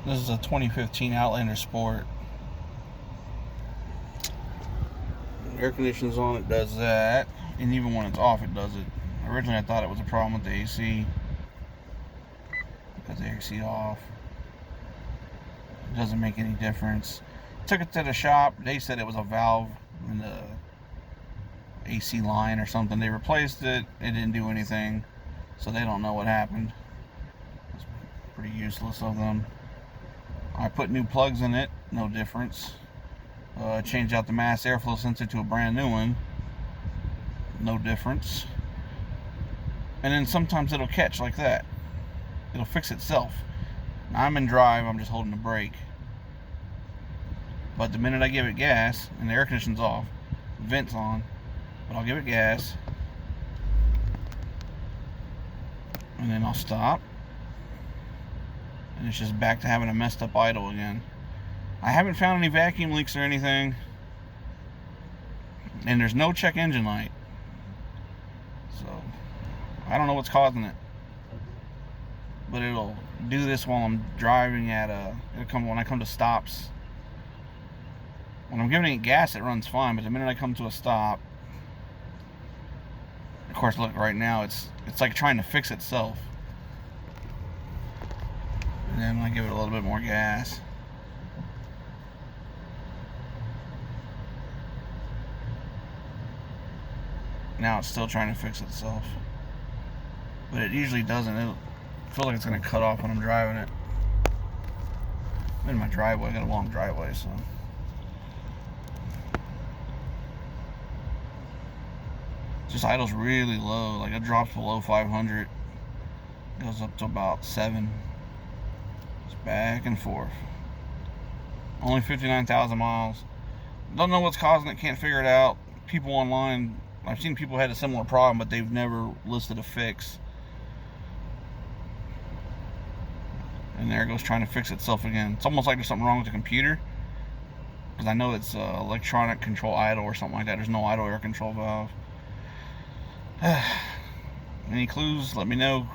This is a 2015 Outlander Sport. Air conditioning's on, it does that. And even when it's off, it does it. Originally, I thought it was a problem with the AC. Because the AC off. It doesn't make any difference. Took it to the shop. They said it was a valve in the AC line or something. They replaced it. It didn't do anything. So they don't know what happened. It's pretty useless of them. I put new plugs in it. No difference. Changed out the mass airflow sensor to a brand new one. No difference. And then sometimes it'll catch like that. It'll fix itself. Now I'm in drive, I'm just holding the brake. But the minute I give it gas, and the air conditioning's off, vent's on, but I'll give it gas, and then I'll stop, and it's just back to having a messed up idle again. I haven't found any vacuum leaks or anything, and there's no check engine light, so I don't know what's causing it, but it'll do this while I'm driving at when I come to stops. When I'm giving it gas, it runs fine, but the minute I come to a stop, of course, look, right now it's like trying to fix itself. And then I give it a little bit more gas. Now it's still trying to fix itself, but it usually doesn't. It'll feel like it's going to cut off when I'm driving it. I'm in my driveway. I got a long driveway, so just idles really low. Like it drops below 500, goes up to about 7. Just back and forth. Only 59,000 miles. Don't know what's causing it. Can't figure it out. People online, I've seen people had a similar problem, but they've never listed a fix. And there it goes, trying to fix itself again. It's almost like there's something wrong with the computer, because I know it's electronic control idle or something like that. There's no idle air control valve. Any clues? Let me know.